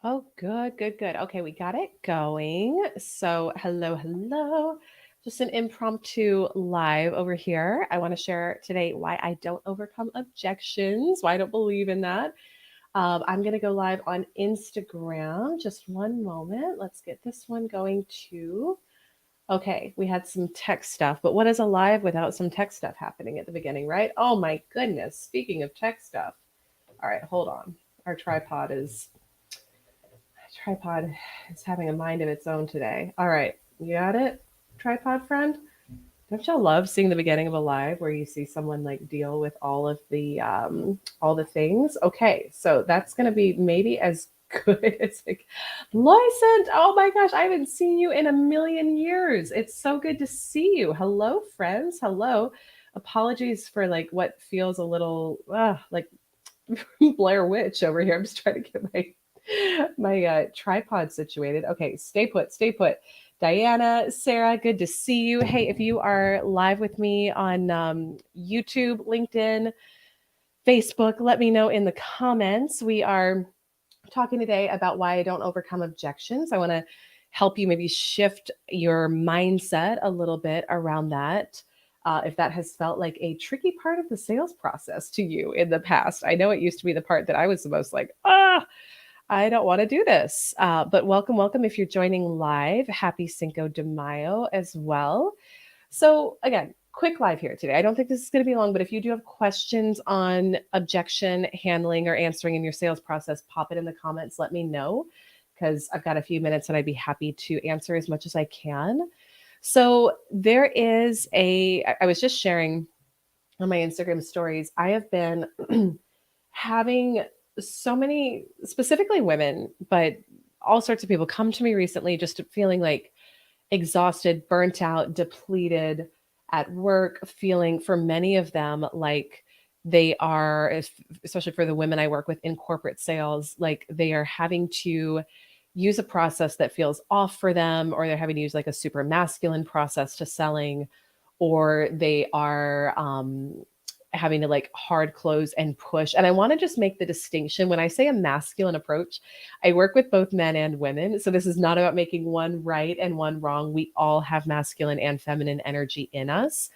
Oh, good, good, good. Okay, we got it going. So, hello, hello. Just an impromptu live over here. I want to share today why I don't overcome objections, why I don't believe in that. I'm going to go live on Instagram. Just one moment. Let's get this one going too. Okay, we had some tech stuff, but what is a live without some tech stuff happening at the beginning, right? Oh my goodness. Speaking of tech stuff. All right, hold on. Our tripod is having a mind of its own today. All right, you got it, tripod friend? Don't y'all love seeing the beginning of a live where you see someone like deal with all the things? Okay, so that's gonna be maybe as good as like Loisant. Oh my gosh, I haven't seen you in a million years. It's so good to see you. Hello, friends. Hello. Apologies for like what feels a little like Blair Witch over here. I'm just trying to get my tripod situated. Okay, stay put, stay put. Diana, Sarah, good to see you. Hey, if you are live with me on YouTube, LinkedIn, Facebook, let me know in the comments. We are talking today about why I don't overcome objections. I want to help you maybe shift your mindset a little bit around that. If that has felt like a tricky part of the sales process to you in the past, I know it used to be the part that I was the most like, I don't want to do this. But welcome, welcome. If you're joining live, happy Cinco de Mayo as well. So, again, quick live here today. I don't think this is going to be long, but if you do have questions on objection handling or answering in your sales process, pop it in the comments. Let me know because I've got a few minutes and I'd be happy to answer as much as I can. So, there is I was just sharing on my Instagram stories, I have been having so many, specifically women, but all sorts of people come to me recently just feeling like exhausted, burnt out, depleted at work, feeling for many of them like they are, especially for the women I work with in corporate sales, like they are having to use a process that feels off for them, or they're having to use like a super masculine process to selling, or they are having to like hard close and push. And I want to just make the distinction when I say a masculine approach, I work with both men and women. So this is not about making one right and one wrong. We all have masculine and feminine energy in us.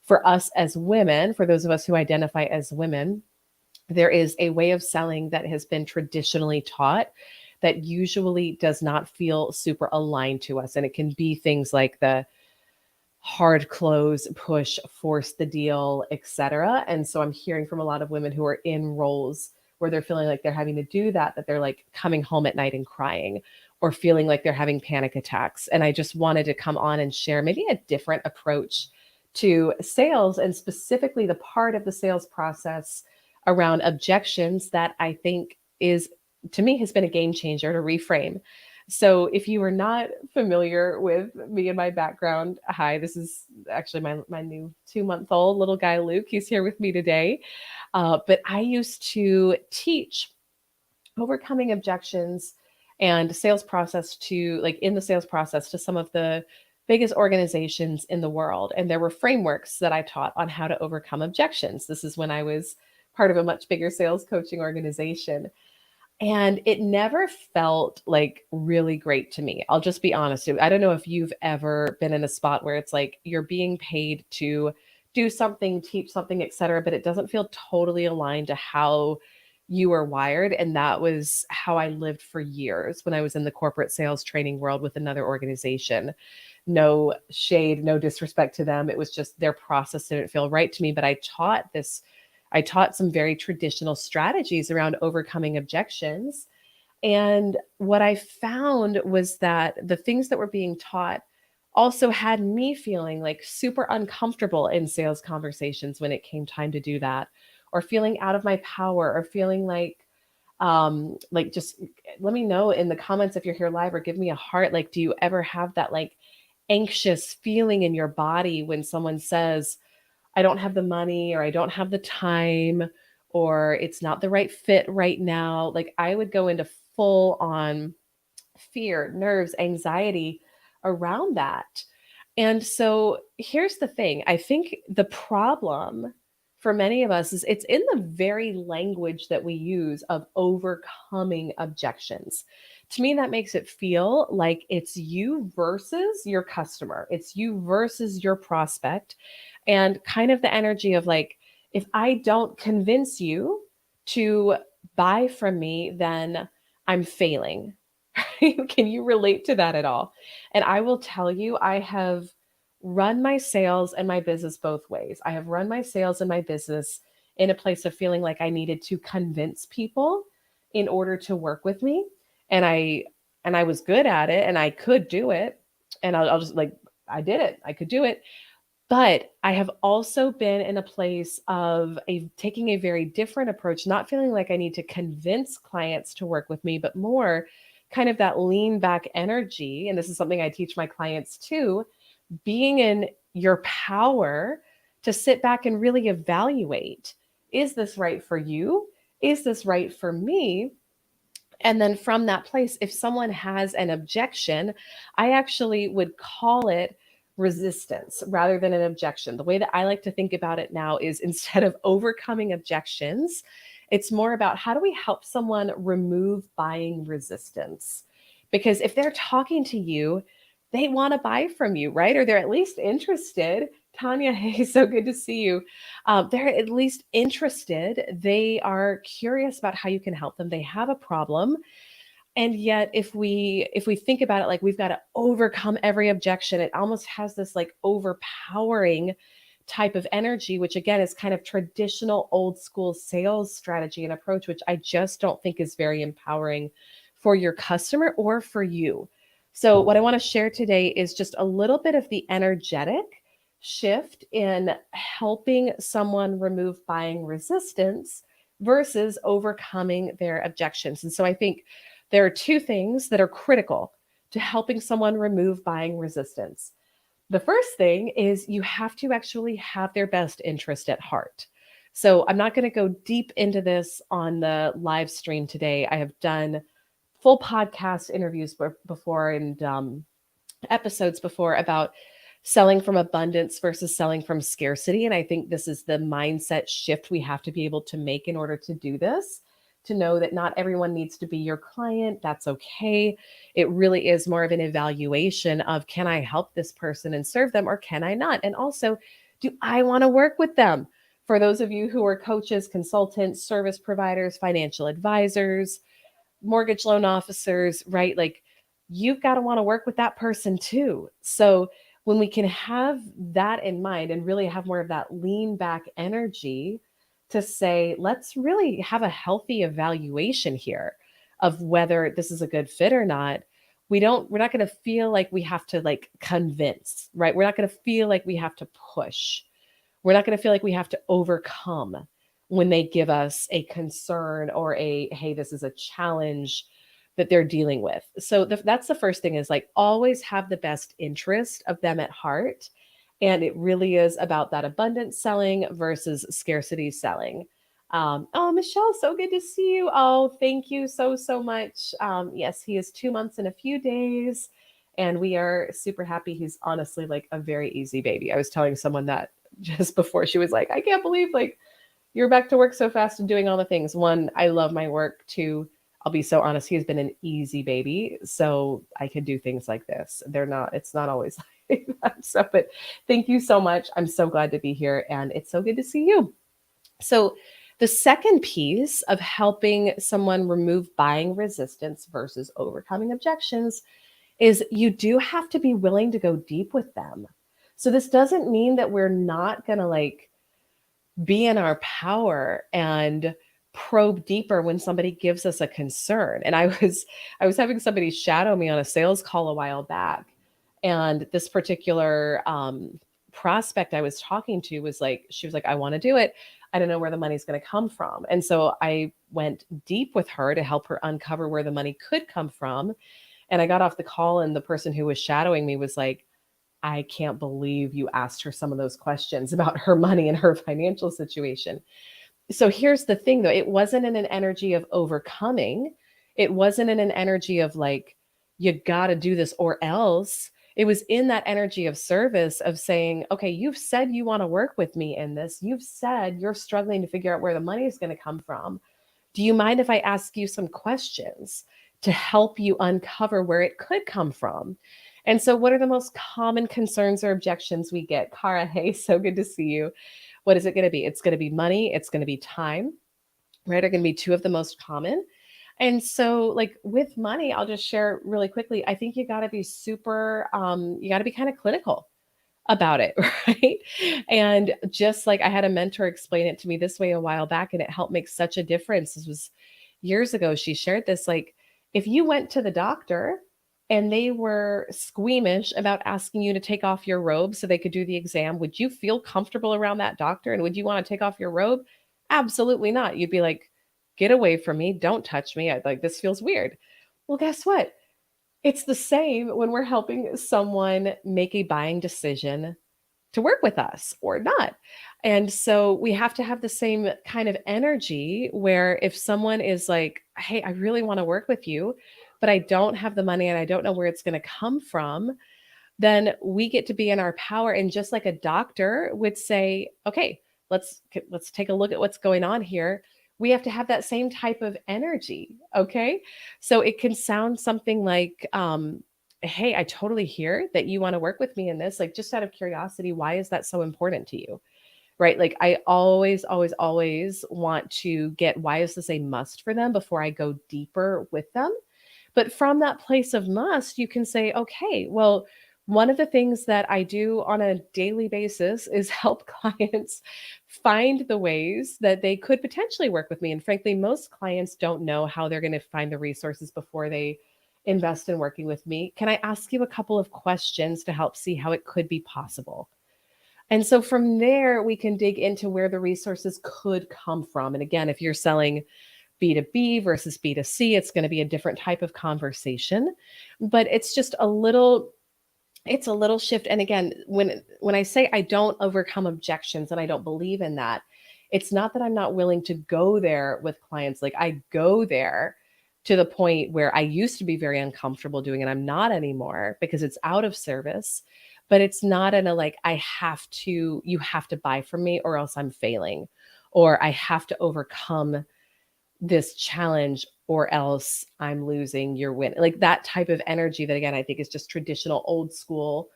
For us as women, for those of us who identify as women, there is a way of selling that has been traditionally taught that usually does not feel super aligned to us. And it can be things like the hard close, push, force the deal, etc. And so I'm hearing from a lot of women who are in roles where they're feeling like they're having to do that, that they're like coming home at night and crying or feeling like they're having panic attacks. And I just wanted to come on and share maybe a different approach to sales and specifically the part of the sales process around objections that I think is, to me, has been a game changer to reframe. So, if you are not familiar with me and my background, hi, this is actually my new 2 month old little guy, Luke. He's here with me today. But I used to teach overcoming objections and sales process to, like, in the sales process to some of the biggest organizations in the world. And there were frameworks that I taught on how to overcome objections. This is when I was part of a much bigger sales coaching organization. And it never felt like really great to me. I'll just be honest. I don't know if you've ever been in a spot where it's like you're being paid to do something, teach something, et cetera, but it doesn't feel totally aligned to how you are wired. And that was how I lived for years when I was in the corporate sales training world with another organization. No shade, no disrespect to them. It was just their process didn't feel right to me. But I taught some very traditional strategies around overcoming objections. And what I found was that the things that were being taught also had me feeling like super uncomfortable in sales conversations when it came time to do that, or feeling out of my power, or feeling like just let me know in the comments if you're here live or give me a heart. Like, do you ever have that like anxious feeling in your body when someone says, I don't have the money or I don't have the time or it's not the right fit right now? Like I would go into full on fear, nerves, anxiety around that. And so here's the thing. I think the problem for many of us is it's in the very language that we use of overcoming objections. To me, that makes it feel like it's you versus your customer, it's you versus your prospect, and kind of the energy of like, if I don't convince you to buy from me, then I'm failing. Can you relate to that at all? And I will tell you, I have run my sales and my business both ways. I have run my sales and my business in a place of feeling like I needed to convince people in order to work with me. And I was good at it and I could do it. And I'll just like, I did it. I could do it. But I have also been in a place of taking a very different approach, not feeling like I need to convince clients to work with me, but more kind of that lean back energy. And this is something I teach my clients too, being in your power to sit back and really evaluate, is this right for you? Is this right for me? And then from that place, if someone has an objection, I actually would call it resistance rather than an objection. The way that I like to think about it now is instead of overcoming objections, it's more about how do we help someone remove buying resistance? Because if they're talking to you, they want to buy from you, right? Or they're at least interested. Tanya, hey, so good to see you. They're at least interested. They are curious about how you can help them. They have a problem. And yet if we think about it like we've got to overcome every objection, it almost has this like overpowering type of energy, which again is kind of traditional old school sales strategy and approach, which I just don't think is very empowering for your customer or for you. So what I want to share today is just a little bit of the energetic shift in helping someone remove buying resistance versus overcoming their objections. And so I think there are two things that are critical to helping someone remove buying resistance. The first thing is you have to actually have their best interest at heart. So I'm not going to go deep into this on the live stream today. I have done full podcast interviews before and episodes before about selling from abundance versus selling from scarcity. And I think this is the mindset shift we have to be able to make in order to do this, to know that not everyone needs to be your client. That's okay. It really is more of an evaluation of, can I help this person and serve them or can I not? And also, do I want to work with them? For those of you who are coaches, consultants, service providers, financial advisors, mortgage loan officers, right? Like you've got to want to work with that person too. So when we can have that in mind and really have more of that lean back energy to say, let's really have a healthy evaluation here of whether this is a good fit or not. We're not going to feel like we have to like convince, right? We're not going to feel like we have to push. We're not going to feel like we have to overcome when they give us a concern or a, hey, this is a challenge that they're dealing with. So that's the first thing, is like always have the best interest of them at heart. And it really is about that abundance selling versus scarcity selling. Oh, Michelle, so good to see you. Oh, thank you so, so much. Yes, he is 2 months and a few days. And we are super happy. He's honestly like a very easy baby. I was telling someone that just before, she was like, I can't believe like you're back to work so fast and doing all the things. One, I love my work. Two, I'll be so honest, he's been an easy baby. So I can do things like this. It's not always like that. So, but thank you so much. I'm so glad to be here and it's so good to see you. So the second piece of helping someone remove buying resistance versus overcoming objections is you do have to be willing to go deep with them. So this doesn't mean that we're not going to like be in our power and probe deeper when somebody gives us a concern. And I was having somebody shadow me on a sales call a while back, and this particular prospect I was talking to was like, she was like, I want to do it. I don't know where the money's going to come from. And so I went deep with her to help her uncover where the money could come from. And I got off the call and the person who was shadowing me was like, I can't believe you asked her some of those questions about her money and her financial situation. So here's the thing though, it wasn't in an energy of overcoming. It wasn't in an energy of like, you got to do this or else. It was in that energy of service of saying, okay, you've said you want to work with me in this. You've said you're struggling to figure out where the money is going to come from. Do you mind if I ask you some questions to help you uncover where it could come from? And so, what are the most common concerns or objections we get? Cara, hey, so good to see you. What is it going to be? It's going to be money, it's going to be time, right? Are going to be two of the most common. And so, like with money, I'll just share really quickly. I think you got to be super, you got to be kind of clinical about it, right? And just like I had a mentor explain it to me this way a while back, and it helped make such a difference. This was years ago. She shared this like, if you went to the doctor and they were squeamish about asking you to take off your robe so they could do the exam, would you feel comfortable around that doctor? And would you want to take off your robe? Absolutely not. You'd be like, get away from me. Don't touch me. Like, this feels weird. Well, guess what? It's the same when we're helping someone make a buying decision to work with us or not. And so we have to have the same kind of energy where if someone is like, hey, I really want to work with you, but I don't have the money and I don't know where it's going to come from, then we get to be in our power. And just like a doctor would say, okay, let's take a look at what's going on here. We have to have that same type of energy. Okay. So it can sound something like, hey, I totally hear that you want to work with me in this. Like, just out of curiosity, why is that so important to you? Right. Like, I always, always, always want to get why is this a must for them before I go deeper with them. But from that place of must, you can say, okay, well, one of the things that I do on a daily basis is help clients find the ways that they could potentially work with me. And frankly, most clients don't know how they're going to find the resources before they invest in working with me. Can I ask you a couple of questions to help see how it could be possible? And so from there, we can dig into where the resources could come from. And again, if you're selling B2B versus B2C, it's going to be a different type of conversation, but it's a little shift. And again, when I say I don't overcome objections and I don't believe in that, it's not that I'm not willing to go there with clients. Like, I go there to the point where I used to be very uncomfortable doing it. I'm not anymore because it's out of service, but it's not in a like, you have to buy from me or else I'm failing, or I have to overcome this challenge or else I'm losing your win. Like that type of energy that, again, I think is just traditional old school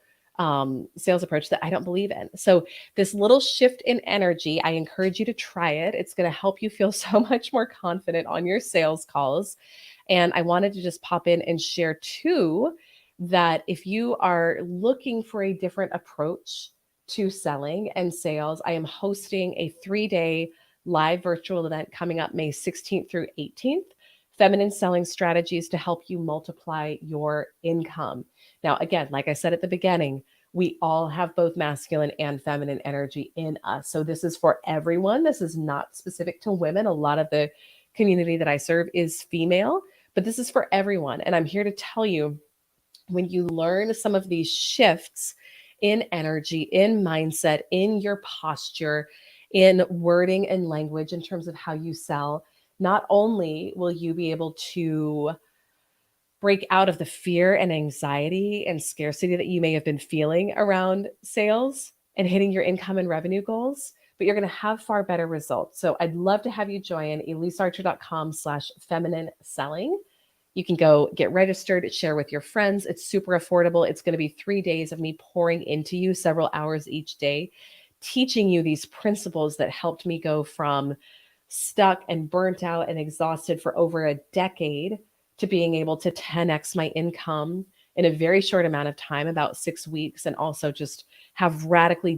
sales approach that I don't believe in. So this little shift in energy, I encourage you to try it. It's going to help you feel so much more confident on your sales calls. And I wanted to just pop in and share too, that if you are looking for a different approach to selling and sales, I am hosting a 3-day live virtual event coming up May 16th through 18th, Feminine Selling Strategies to help you multiply your income. Now, again, like I said at the beginning, we all have both masculine and feminine energy in us. So this is for everyone. This is not specific to women. A lot of the community that I serve is female, but this is for everyone. And I'm here to tell you, when you learn some of these shifts in energy, in mindset, in your posture, in wording and language in terms of how you sell, not only will you be able to break out of the fear and anxiety and scarcity that you may have been feeling around sales and hitting your income and revenue goals, but you're going to have far better results. So I'd love to have you join elisearcher.com/feminine selling. You can go get registered, share with your friends. It's super affordable. It's going to be 3 days of me pouring into you several hours each day, teaching you these principles that helped me go from stuck and burnt out and exhausted for over a decade to being able to 10x my income in a very short amount of time, about 6 weeks, and also just have a radically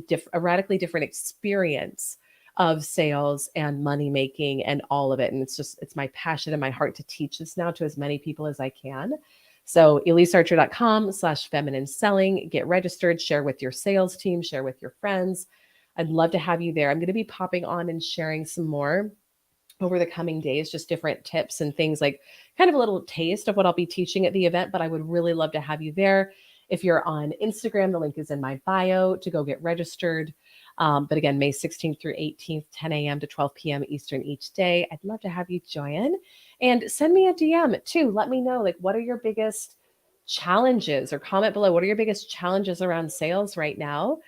different experience of sales and money making and all of it. And it's my passion and my heart to teach this now to as many people as I can. So elisearcher.com/feminine selling, get registered, share with your sales team, share with your friends. I'd love to have you there. I'm going to be popping on and sharing some more over the coming days, just different tips and things, like kind of a little taste of what I'll be teaching at the event, but I would really love to have you there. If you're on Instagram, the link is in my bio to go get registered. But again, May 16th through 18th, 10 a.m. to 12 p.m. Eastern each day. I'd love to have you join, and send me a DM too. Let me know, like, what are your biggest challenges, or comment below. What are your biggest challenges around sales right now?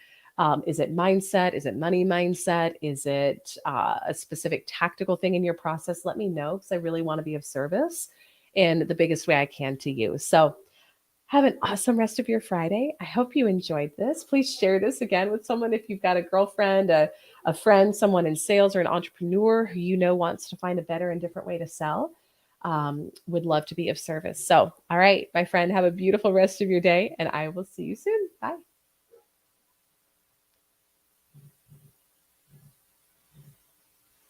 Is it mindset? Is it money mindset? Is it a specific tactical thing in your process? Let me know, because I really want to be of service in the biggest way I can to you. So have an awesome rest of your Friday. I hope you enjoyed this. Please share this again with someone if you've got a girlfriend, a friend, someone in sales, or an entrepreneur who you know wants to find a better and different way to sell. Would love to be of service. So, all right, my friend, have a beautiful rest of your day, and I will see you soon. Bye.